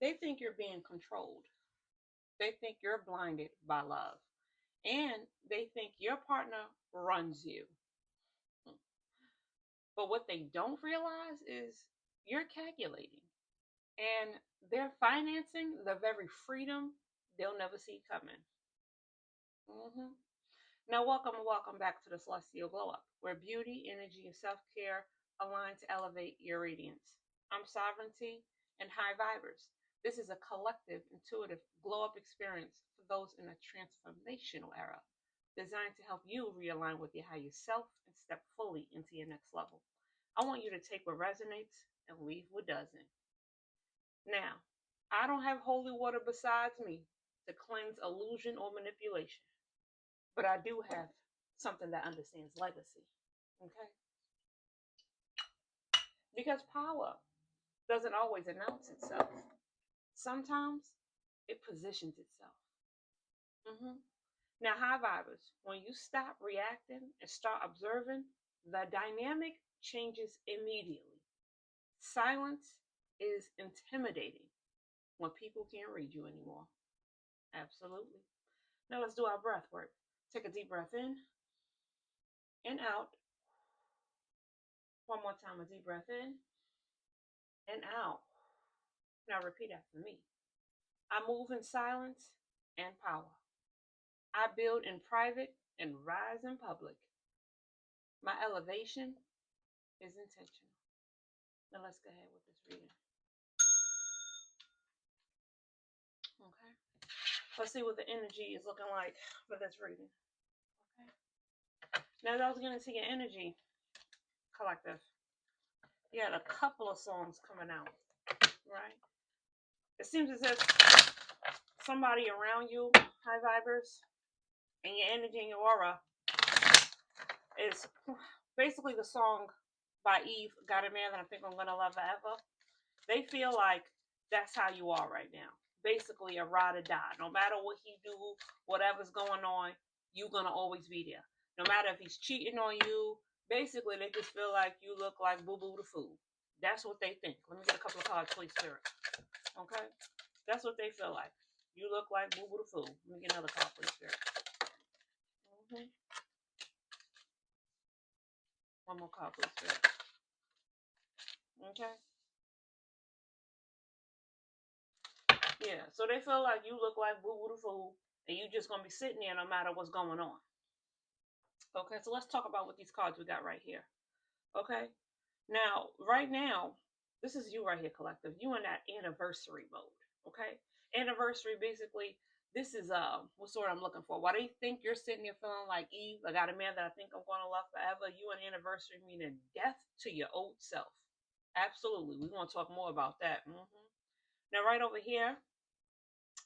They think you're being controlled. They think you're blinded by love. And they think your partner runs you. But what they don't realize is you're calculating. And they're financing the very freedom they'll never see coming. Hmm. Now, welcome back to the Celestial Glow Up, where beauty, energy, and self care align to elevate your radiance. I'm Sovereignty and High Vibers. This is a collective, intuitive glow up experience for those in a transformational era, designed to help you realign with your higher self and step fully into your next level. I want you to take what resonates and leave what doesn't. Now, I don't have holy water besides me to cleanse illusion or manipulation, but I do have something that understands legacy. Okay? Because power doesn't always announce itself, sometimes it positions itself. Hmm. Now, high vibers, when you stop reacting and start observing, the dynamic changes immediately. Silence is intimidating when people can't read you anymore. Absolutely. Now, let's do our breath work. Take a deep breath in and out. One more time, a deep breath in and out. Now repeat after me. I move in silence and power. I build in private and rise in public. My elevation is intentional. Now let's go ahead with this reading. Okay. Let's see what the energy is looking like for this reading. Okay. Now that I was getting into your energy collective, you had a couple of songs coming out, right? It seems as if somebody around you, high vibers, and your energy and your aura is basically the song by Eve, Got a Man That I Think I'm Gonna Love Forever. They feel like that's how you are right now. Basically a ride or die. No matter what he do, whatever's going on, you're gonna always be there. No matter if he's cheating on you, basically they just feel like you look like Boo Boo the Fool. That's what they think. Let me get a couple of cards, please, Spirit. Okay? That's what they feel like. You look like Boo Boo the Fool. Let me get another card, please, Spirit. Mm-hmm. One more card, please, Spirit. Okay? Yeah, so they feel like you look like Boo Boo the Fool, and you just gonna be sitting there no matter what's going on. Okay, so let's talk about what these cards we got right here. Okay, now, right now, this is you right here, collective. You in that anniversary mode. Okay, anniversary basically. This is what sort I'm looking for. Why do you think you're sitting here feeling like Eve? I got a man that I think I'm gonna love forever. You an anniversary meaning death to your old self. Absolutely, we want to talk more about that. Now, right over here,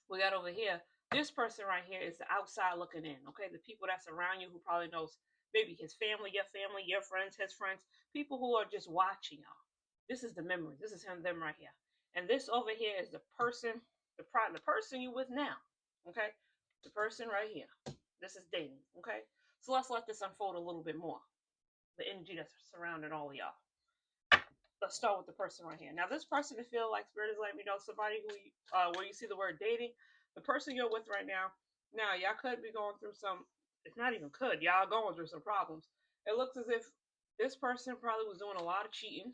we got over here, this person right here is the outside looking in. Okay, the people that's around you who probably knows maybe his family, your friends, his friends, people who are just watching y'all. This is the memory. This is him, them right here. And this over here is the person, the person you with now. Okay, the person right here. This is dating. Okay, so let's let this unfold a little bit more. The energy that's surrounding all of y'all. Let's start with the person right here. Now, this person, I feel like Spirit is letting me know somebody who, where you see the word dating, the person you're with right now. Now, y'all could be going through some. It's not even could. Y'all going through some problems. It looks as if this person probably was doing a lot of cheating,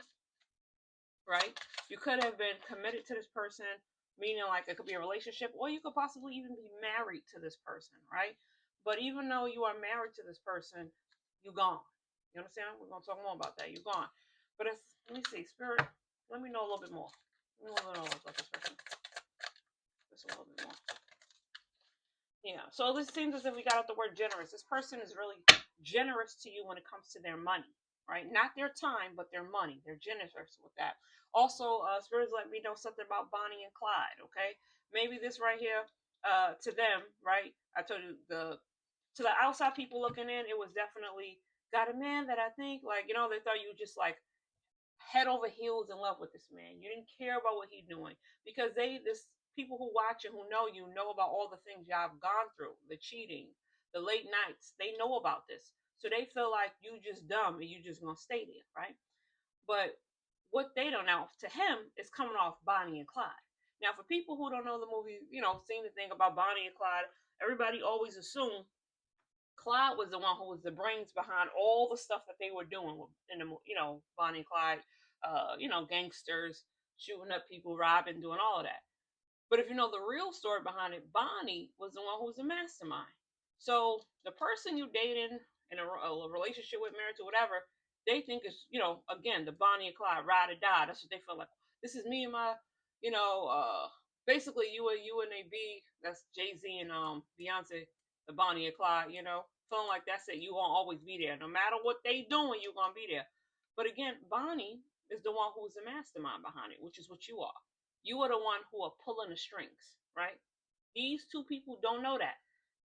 right? You could have been committed to this person, meaning like it could be a relationship, or you could possibly even be married to this person, right? But even though you are married to this person, you gone. You understand? We're gonna talk more about that. You gone. But it's, let me see, Spirit. Let me know a little bit more. Let me know a little more about this person. Just a little bit more. Yeah. So this seems as if we got out the word generous. This person is really generous to you when it comes to their money, right? Not their time, but their money. They're generous with that. Also, spirits let me know something about Bonnie and Clyde. Okay, maybe this right here, to them, right? I told you to the outside people looking in, it was definitely got a man that I think like they thought you just like head over heels in love with this man. You didn't care about what he's doing because this people who watch and who you know about all the things y'all have gone through, the cheating, the late nights. They know about this, so they feel like you just dumb and you just gonna stay there, right? But what they don't know to him is coming off Bonnie and Clyde. Now, for people who don't know the movie, seen the thing about Bonnie and Clyde, everybody always assumed Clyde was the one who was the brains behind all the stuff that they were doing in the, Bonnie and Clyde, gangsters, shooting up people, robbing, doing all of that. But if you know the real story behind it, Bonnie was the one who was the mastermind. So the person you dating in a relationship with, married to, whatever, they think is, again, the Bonnie and Clyde, ride or die. That's what they feel like. This is me and my, you know, basically you and a B. That's Jay Z and Beyonce, the Bonnie and Clyde. Feeling like that's it. You gonna always be there, no matter what they doing. You gonna be there. But again, Bonnie is the one who is the mastermind behind it, which is what you are. You are the one who are pulling the strings, right? These two people don't know that.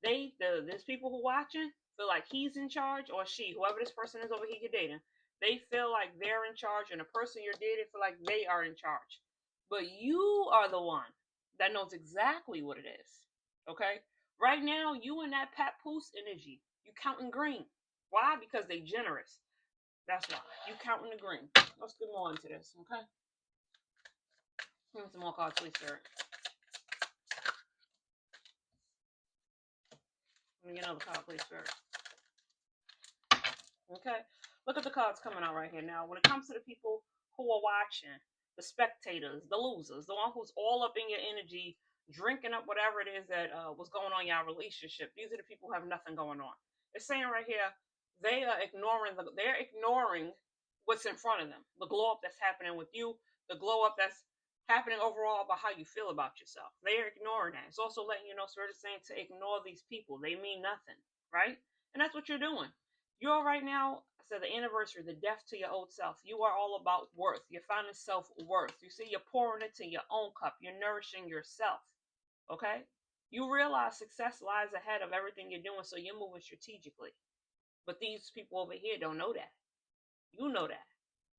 There's people who watching feel like he's in charge, or she, whoever this person is over here you're dating, they feel like they're in charge, and the person you're dating feel like they are in charge. But you are the one that knows exactly what it is. Okay? Right now, you in that papoose energy. You counting green. Why? Because they generous. That's why. You counting the green. Let's get more into this, okay? Give me some more cards, please, sir. Let me get another card, please, sir. Okay? Look at the cards coming out right here. Now, when it comes to the people who are watching, the spectators, the losers, the one who's all up in your energy, drinking up whatever it is that was going on in your relationship, these are the people who have nothing going on. It's saying right here, they're ignoring what's in front of them. The glow up that's happening with you, the glow up that's happening overall about how you feel about yourself. They're ignoring that. It's also letting you know, Spirit is saying to ignore these people. They mean nothing, right? And that's what you're doing. You're right now, so the anniversary, the death to your old self. You are all about worth. You're finding self-worth. You see, you're pouring into your own cup. You're nourishing yourself. Okay? You realize success lies ahead of everything you're doing, so you're moving strategically. But these people over here don't know that. You know that,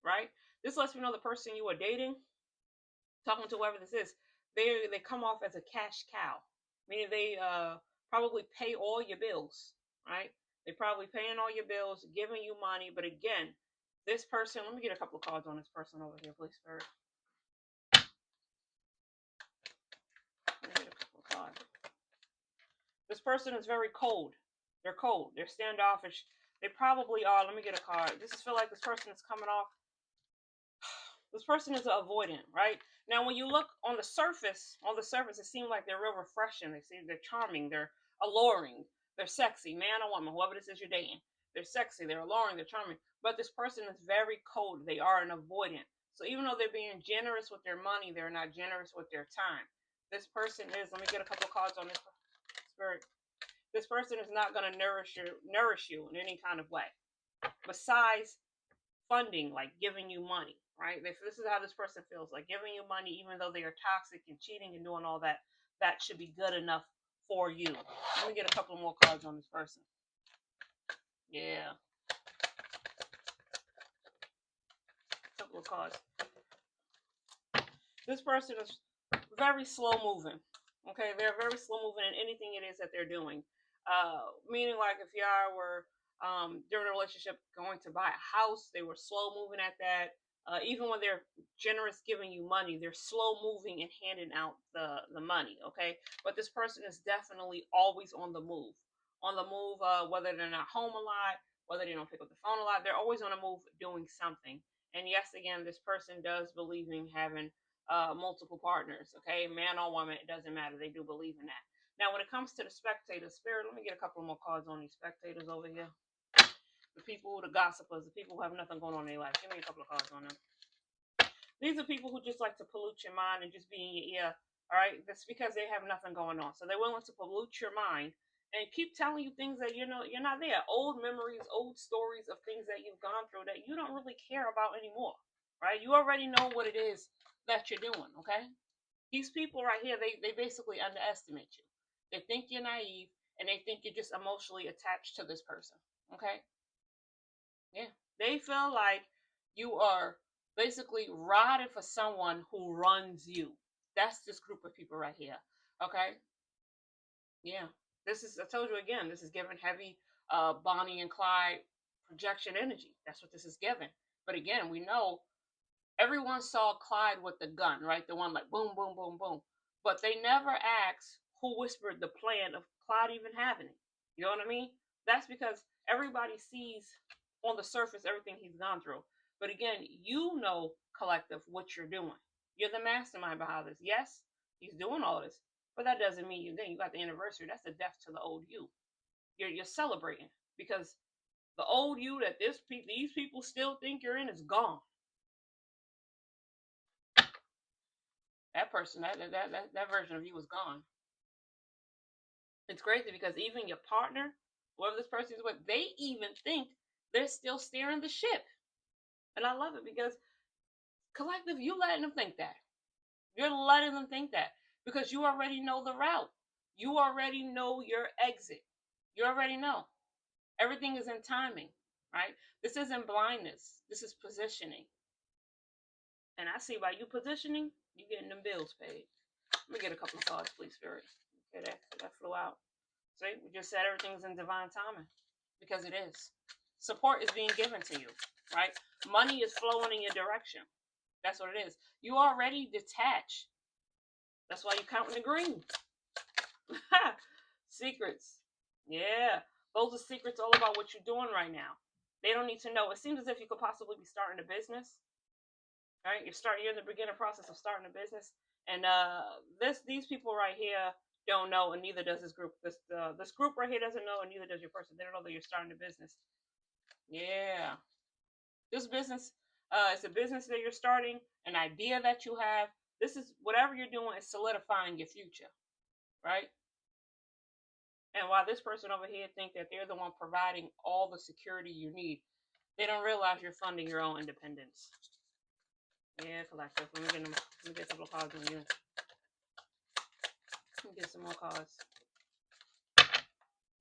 right? This lets me know the person you are dating, talking to whoever this is, they come off as a cash cow, meaning they probably pay all your bills, right? They probably paying all your bills, giving you money. But again, this person, let me get a couple of cards on this person over here, please, first. Let me get a couple of cards. This person is very cold. They're cold. They're standoffish. They probably are. Let me get a card. This is feel like this person is coming off. This person is avoidant, right? Now, when you look on the surface, it seems like they're real refreshing. They're charming, they're alluring, they're sexy, man or woman, whoever this is you're dating. They're sexy, they're alluring, they're charming. But this person is very cold. They are an avoidant. So even though they're being generous with their money, they're not generous with their time. This person is, let me get a couple cards on this spirit. This person is not going to nourish you in any kind of way. Besides funding, like giving you money, right? If this is how this person feels, like giving you money, even though they are toxic and cheating and doing all that, that should be good enough for you. Let me get a couple more cards on this person. Yeah. A couple of cards. This person is very slow moving. Okay, they're very slow moving in anything it is that they're doing. Meaning, like if y'all were during a relationship going to buy a house, they were slow moving at that. Even when they're generous giving you money, they're slow moving and handing out the money. Okay, but this person is definitely always on the move. On the move, whether they're not home a lot, whether they don't pick up the phone a lot, they're always on the move doing something. And yes, again, this person does believe in having multiple partners. Okay, man or woman, it doesn't matter. They do believe in that. Now, when it comes to the spectator spirit, let me get a couple more cards on these spectators over here. The people, the gossipers, the people who have nothing going on in their life. Give me a couple of cards on them. These are people who just like to pollute your mind and just be in your ear. All right, that's because they have nothing going on. So they're willing to pollute your mind and keep telling you things that you're not there. Old memories, old stories of things that you've gone through that you don't really care about anymore. Right? You already know what it is that you're doing. Okay. These people right here, they basically underestimate you. They think you're naive and they think you're just emotionally attached to this person. Okay? Yeah. They feel like you are basically riding for someone who runs you. That's this group of people right here. Okay? Yeah. This is, I told you again, this is giving heavy Bonnie and Clyde projection energy. That's what this is giving. But again, we know Everyone saw Clyde with the gun, right? The one like boom, boom, boom, boom. But they never asked who whispered the plan of Clyde even having it. You know what I mean? That's because everybody sees on the surface everything he's gone through. But again, you know, collective, what you're doing. You're the mastermind behind this. Yes, he's doing all this, but that doesn't mean you got the anniversary. That's the death to the old you. You're celebrating because the old you that these people still think you're in is gone. That person, that version of you is gone. It's crazy because even your partner, whoever this person is with, they even think they're still steering the ship. And I love it because collective, you letting them think that. You're letting them think that because you already know the route. You already know your exit. You already know. Everything is in timing, right? This isn't blindness. This is positioning. And I see by you positioning, you getting them bills paid. Let me get a couple of cards, please, Spirit. Okay, that flew out. See, we just said everything's in divine timing because it is. Support is being given to you, right? Money is flowing in your direction. That's what it is. You already detached. That's why you're counting the green. Secrets. Yeah. Those are secrets all about what you're doing right now. They don't need to know. It seems as if you could possibly be starting a business. Right? You're in the beginning process of starting a business. And these people right here don't know, and neither does this group. This group right here doesn't know, and neither does your person. They don't know that you're starting a business. Yeah. This business, it's a business that you're starting, an idea that you have. This is whatever you're doing is solidifying your future, right? And while this person over here think that they're the one providing all the security you need, they don't realize you're funding your own independence. Yeah, collective. Let me get a couple of cards on you. Let me get some more cards.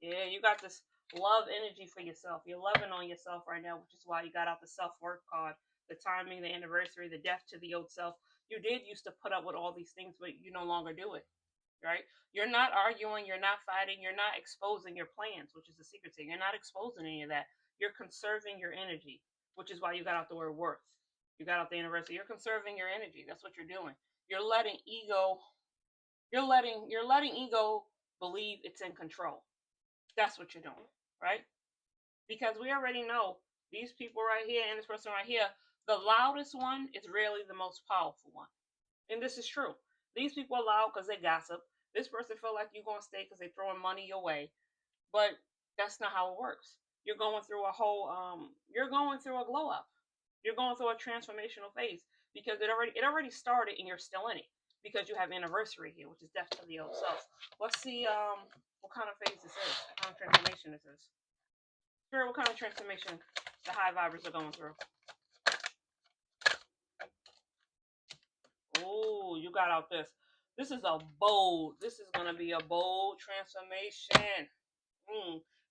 Yeah, you got this love energy for yourself. You're loving on yourself right now, which is why you got out the self-worth card, the timing, the anniversary, the death to the old self. You did used to put up with all these things, but you no longer do it, right? You're not arguing, you're not fighting, you're not exposing your plans, which is the secret thing. You're not exposing any of that. You're conserving your energy, which is why you got out the word worth. You got out the anniversary. You're conserving your energy. That's what you're doing. You're letting ego, you're letting ego believe it's in control. That's what you're doing, right? Because we already know these people right here and this person right here, the loudest one is rarely the most powerful one. And this is true. These people are loud because they gossip. This person feel like you're going to stay because they're throwing money your way. But that's not how it works. You're going through you're going through a glow up. You're going through a transformational phase because it already started and you're still in it because you have anniversary here, which is death to the old self. Let's see what kind of phase this is, what kind of transformation this is. Spirit, what kind of transformation the high vibers are going through? Oh, you got out this. This is going to be a bold transformation.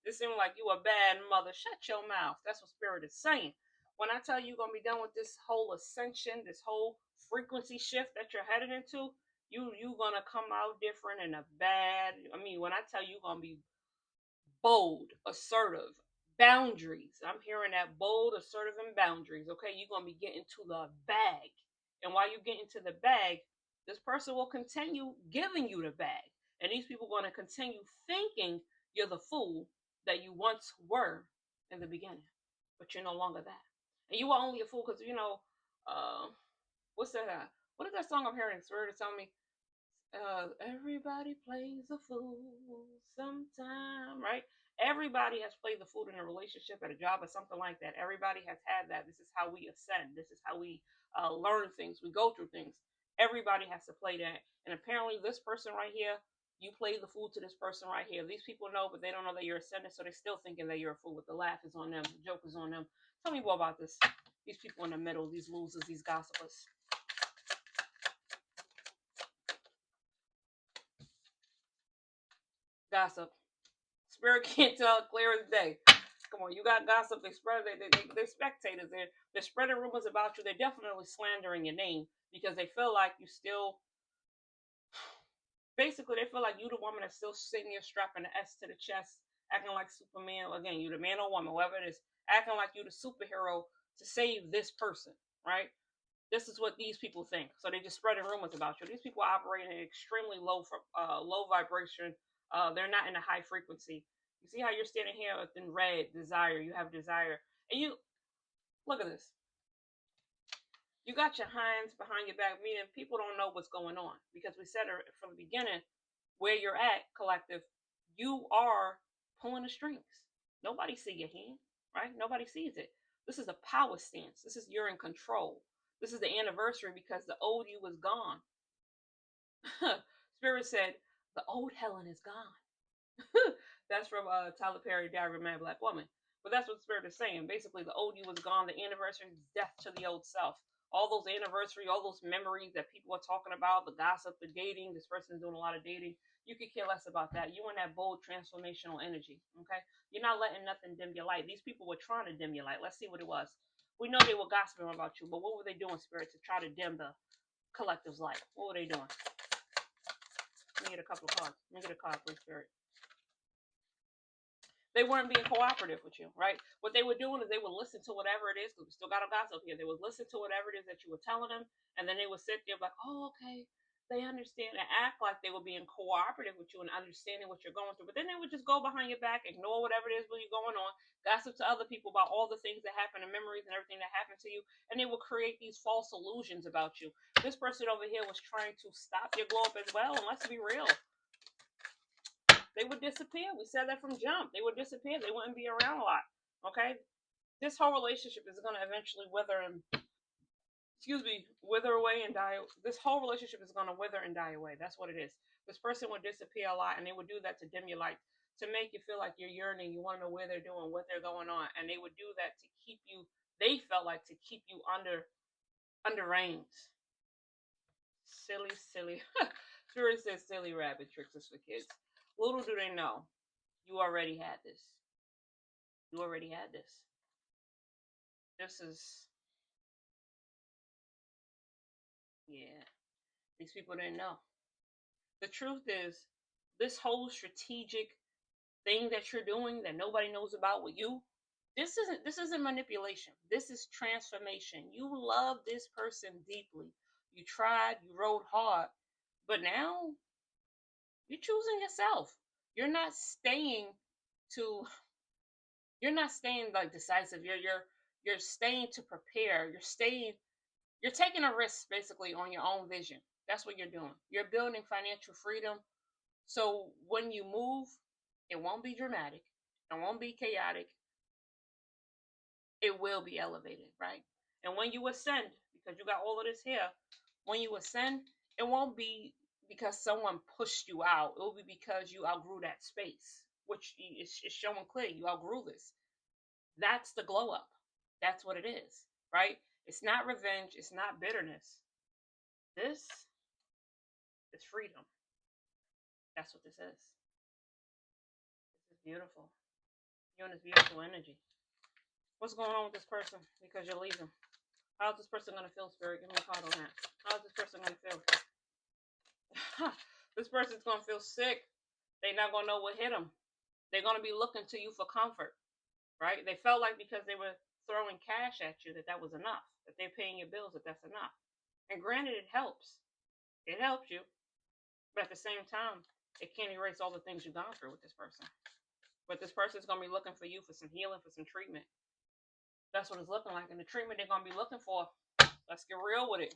This seems like you a bad mother. Shut your mouth. That's what Spirit is saying. When I tell you you're going to be done with this whole ascension, this whole frequency shift that you're headed into, you going to come out different in a bad, when I tell you you're going to be bold, assertive, boundaries. I'm hearing that bold, assertive, and boundaries. Okay, you're gonna be getting to the bag, and while you get into the bag, this person will continue giving you the bag, and these people are gonna continue thinking you're the fool that you once were in the beginning, but you're no longer that, and you were only a fool because what's that? What is that song I'm hearing? Spirit is telling me everybody plays a fool sometime, right? Everybody has played the fool in a relationship, at a job, or something like that. Everybody has had that. This is how we ascend. This is how we learn things. We go through things. Everybody has to play that. And apparently, this person right here, you played the fool to this person right here. These people know, but they don't know that you're ascending, so they're still thinking that you're a fool. With the laugh is on them, the joke is on them. Tell me more about this. These people in the middle, these losers, these gossipers. Gossip. Spirit can't tell clear as day. Come on, you got gossip. They're spectators. They're spreading rumors about you. They're definitely slandering your name because they feel like you still. Basically, they feel like you the woman that's still sitting here strapping the S to the chest, acting like Superman. Again, you the man or woman, whoever it is, acting like you the superhero to save this person, right? This is what these people think. So they just spreading rumors about you. These people are operating at extremely low vibration. They're not in a high frequency. You see how you're standing here in red, desire. You have desire, and you look at this. You got your hands behind your back, meaning people don't know what's going on because we said from the beginning where you're at, collective. You are pulling the strings. Nobody see your hand, right? Nobody sees it. This is a power stance. This is you're in control. This is the anniversary because the old you was gone. Spirit said, the old Helen is gone. That's from Tyler Perry, Diary of a Mad Black Woman. But that's what Spirit is saying. Basically, the old you was gone. The anniversary is death to the old self. All those anniversary, all those memories that people are talking about, the gossip, the dating. This person's doing a lot of dating. You could care less about that. You in that bold transformational energy. Okay, you're not letting nothing dim your light. These people were trying to dim your light. Let's see what it was. We know they were gossiping about you, but what were they doing, Spirit, to try to dim the collective's light? What were they doing? Let me get a couple of cards. Let me get a card, please, Spirit. They weren't being cooperative with you, right? What they were doing is they would listen to whatever it is, because we still got a gossip here. They would listen to whatever it is that you were telling them, and then they would sit there like, oh, okay, they understand, and act like they were being cooperative with you and understanding what you're going through. But then they would just go behind your back, ignore whatever it is you're going on, gossip to other people about all the things that happen and memories and everything that happened to you, and they will create these false illusions about you. This person over here was trying to stop your glow up as well, and let's be real. They would disappear. We said that from jump. They would disappear. They wouldn't be around a lot. Okay? This whole relationship is going to eventually wither and, wither away and die. This whole relationship is going to wither and die away. That's what it is. This person would disappear a lot, and they would do that to dim your light, to make you feel like you're yearning. You want to know where they're doing, what they're going on, and they would do that to keep you. They felt like to keep you under reins. Silly. Spirit says silly rabbit tricks is for kids. Little do they know, you already had this. You already had this. This is, yeah. These people didn't know. The truth is, this whole strategic thing that you're doing that nobody knows about with you, this isn't manipulation. This is transformation. You love this person deeply. You tried, you rode hard, but now you're choosing yourself. You're not staying to you're not staying like decisive. You're staying to prepare. You're taking a risk basically on your own vision. That's what you're doing. You're building financial freedom. So when you move, it won't be dramatic. It won't be chaotic. It will be elevated, right? And when you ascend, because you got all of this here, when you ascend, it won't be because someone pushed you out. It will be because you outgrew that space, which is showing clear. You outgrew this. That's the glow up. That's what it is, right? It's not revenge. It's not bitterness. This is freedom. That's what this is. This is beautiful. You're in this beautiful energy. What's going on with this person? Because you're leaving. How's this person going to feel, Spirit? Give me a card on that. How's this person going to feel? This person's going to feel sick. They're not going to know what hit them. They're going to be looking to you for comfort, right? They felt like because they were throwing cash at you that was enough, that they're paying your bills, that's enough. And granted, it helps. It helps you. But at the same time, it can't erase all the things you've gone through with this person. But this person's going to be looking for you for some healing, for some treatment. That's what it's looking like. And the treatment they're going to be looking for, let's get real with it.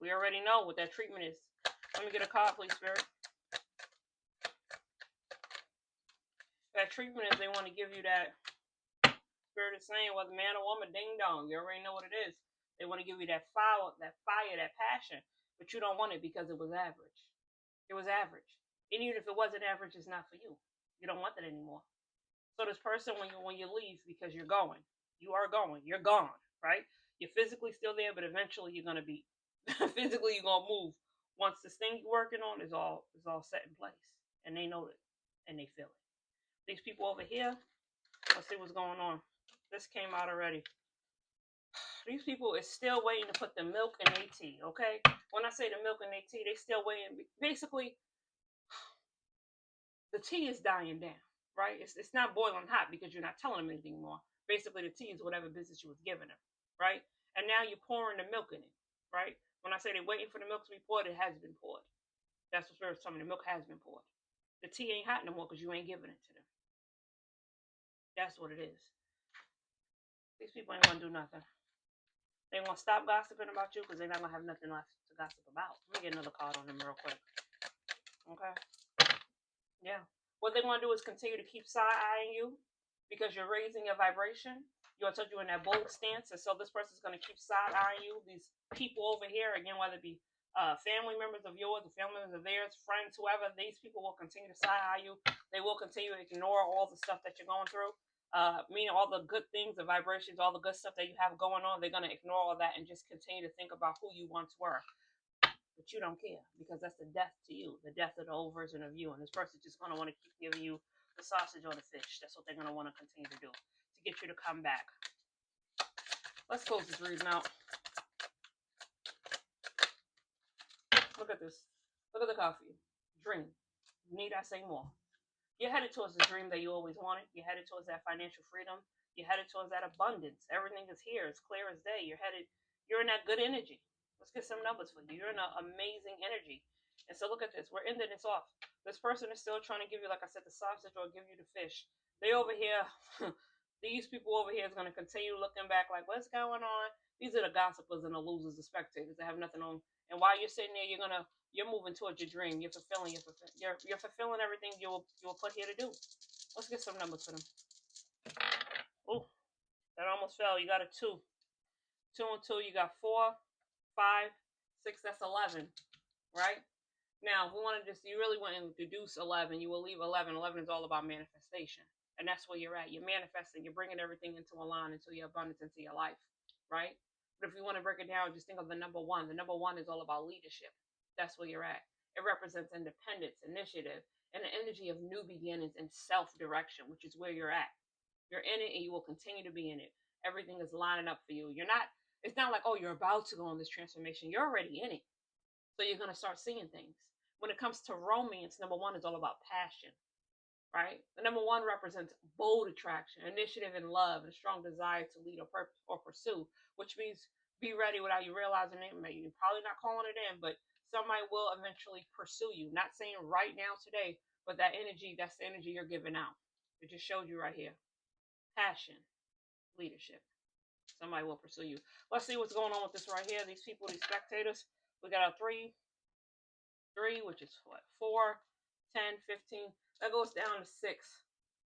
We already know what that treatment is. Let me get a card, please, Spirit. That treatment is they want to give you that, Spirit is saying, whether man or woman, ding dong. You already know what it is. They want to give you that fire, that passion. But you don't want it because it was average. It was average. And even if it wasn't average, it's not for you. You don't want that anymore. So this person, when you leave, because you're going, you are going, you're gone, right? You're physically still there, but eventually you're gonna be physically you're gonna move once this thing you're working on is all set in place, and they know it and they feel it. These people over here, let's see what's going on. This came out already. These people is still waiting to put the milk in their tea, okay? When I say the milk in their tea, they still waiting. Basically, the tea is dying down, right? It's not boiling hot because you're not telling them anything more. Basically, the tea is whatever business you was giving them, right? And now you're pouring the milk in it. right? When I say they're waiting for the milk to be poured, it has been poured. That's what Spirit's telling me. The milk has been poured. The tea ain't hot no more because you ain't giving it to them. That's what it is. These people ain't gonna do nothing. They gonna stop gossiping about you because they're not gonna have nothing left to gossip about. Let me get another card on them real quick. Okay. Yeah. What they want to do is continue to keep side-eyeing you because you're raising your vibration. I told you in that bold stance. And so this person's going to keep side-eyeing you. These people over here, again, whether it be family members of yours, the family members of theirs, friends, whoever, these people will continue to side-eye you. They will continue to ignore all the stuff that you're going through. Meaning all the good things, the vibrations, all the good stuff that you have going on. They're going to ignore all that and just continue to think about who you once were. But you don't care because that's the death to you, the death of the old version of you. And this person's just going to want to keep giving you the sausage or the fish. That's what they're going to want to continue to do to get you to come back. Let's close this reading out. Look at this. Look at the coffee. Dream. Need I say more? You're headed towards the dream that you always wanted. You're headed towards that financial freedom. You're headed towards that abundance. Everything is here. It's clear as day. You're in that good energy. Let's get some numbers for you. You're in an amazing energy. And so look at this. We're ending this off. This person is still trying to give you, like I said, the sausage or give you the fish. They over here, these people over here is going to continue looking back like, what's going on? These are the gossipers and the losers, the spectators that have nothing on. And while you're sitting there, you're moving towards your dream. You're fulfilling everything you were put here to do. Let's get some numbers for them. Oh, that almost fell. You got a 2. 2 and 2. You got 4, 5, 6. That's 11, right? Now, if we want to you really want to deduce 11, you will leave 11. 11 is all about manifestation. And that's where you're at. You're manifesting. You're bringing everything into a line, into your abundance, into your life, right? But if you want to break it down, just think of the number 1. The number 1 is all about leadership. That's where you're at. It represents independence, initiative, and the energy of new beginnings and self-direction, which is where you're at. You're in it and you will continue to be in it. Everything is lining up for you. It's not like, oh, you're about to go on this transformation. You're already in it. So you're going to start seeing things. When it comes to romance, number 1 is all about passion, right? The number 1 represents bold attraction, initiative and love, and strong desire to lead or pursue, which means be ready without you realizing it. You're probably not calling it in, but somebody will eventually pursue you. Not saying right now, today, but that's the energy you're giving out. It just showed you right here. Passion, leadership. Somebody will pursue you. Let's see what's going on with this right here. These people, these spectators. We got a 3, which is what? 4, 10, 15. That goes down to 6.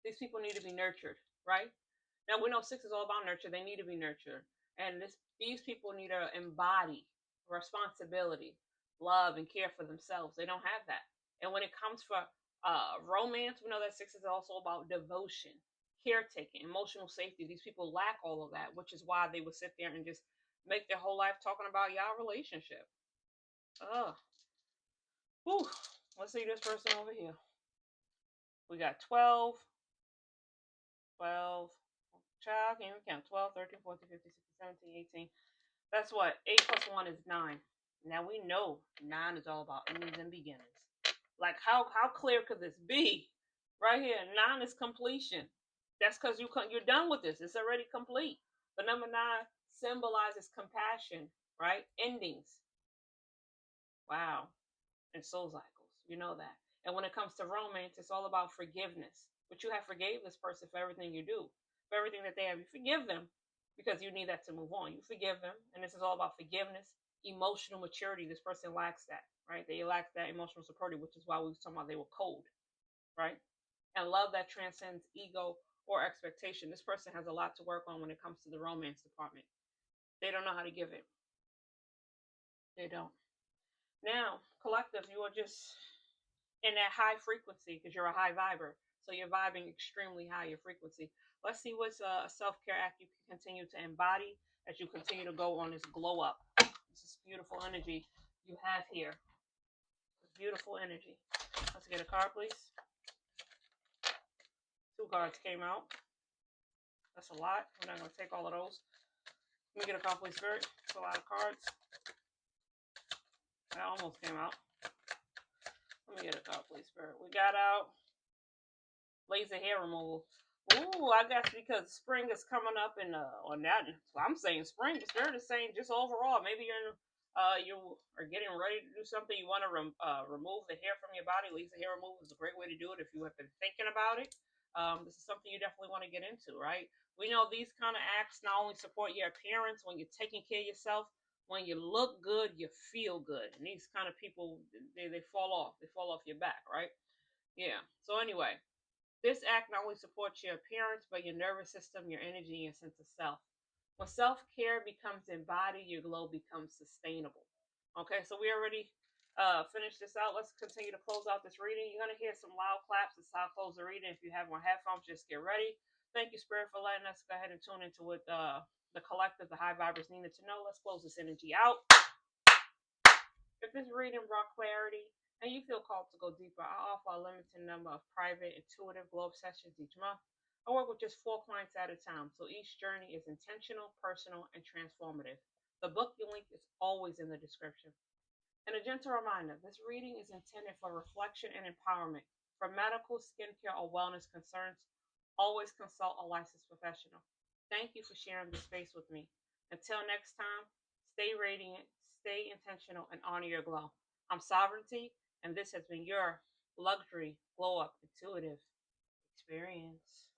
These people need to be nurtured, right? Now we know 6 is all about nurture. They need to be nurtured. And these people need to embody responsibility, love, and care for themselves. They don't have that. And when it comes for romance, we know that 6 is also about devotion, caretaking, emotional safety. These people lack all of that, which is why they would sit there and just make their whole life talking about y'all relationship. Whew. Let's see this person over here. We got 12. Child, can you count? 12, 13, 14, 15, 16, 17, 18. That's what? 8 plus 1 is 9. Now we know 9 is all about endings and beginnings. Like how clear could this be? Right here, 9 is completion. That's because you're done with this. It's already complete. The number 9 symbolizes compassion, right? Endings. Wow. And soul cycles. You know that. And when it comes to romance, it's all about forgiveness. But you have forgave this person for everything you do, for everything that they have. You forgive them because you need that to move on. You forgive them. And this is all about forgiveness, emotional maturity. This person lacks that, right? They lack that emotional security, which is why we were talking about they were cold, right? And love that transcends ego or expectation. This person has a lot to work on when it comes to the romance department. They don't know how to give it. They don't. Now, collective, you are just in that high frequency because you're a high viber. So you're vibing extremely high, your frequency. Let's see what's a self-care act you can continue to embody as you continue to go on this glow up. This is beautiful energy you have here. Beautiful energy. Let's get a card, please. 2 cards came out. That's a lot. We're not going to take all of those. Let me get a card, please, Spirit. It's a lot of cards. That almost came out. Let me get a card, please, Spirit. We got out laser hair removal. Ooh, I guess because spring is coming up and on that. So I'm saying spring. Spirit is saying just overall. Maybe you're in You are getting ready to do something, you want to remove the hair from your body. Laser hair removal is a great way to do it if you have been thinking about it. This is something you definitely want to get into, right? We know these kind of acts not only support your appearance when you're taking care of yourself, when you look good, you feel good. And these kind of people, they fall off. They fall off your back, right? Yeah. So, anyway, this act not only supports your appearance, but your nervous system, your energy, and your sense of self. When self care becomes embodied, your glow becomes sustainable. Okay, so we already finished this out. Let's continue to close out this reading. You're going to hear some loud claps. That's how I close the reading. If you have more headphones, just get ready. Thank you, Spirit, for letting us go ahead and tune into what the collective, the high vibers needed to know. Let's close this energy out. If this reading brought clarity and you feel called to go deeper, I offer a limited number of private, intuitive globe sessions each month. I work with just 4 clients at a time, so each journey is intentional, personal, and transformative. The book link is always in the description. And a gentle reminder, this reading is intended for reflection and empowerment. For medical, skincare, or wellness concerns, always consult a licensed professional. Thank you for sharing this space with me. Until next time, stay radiant, stay intentional, and honor your glow. I'm Sovereignty, and this has been your luxury glow up intuitive experience.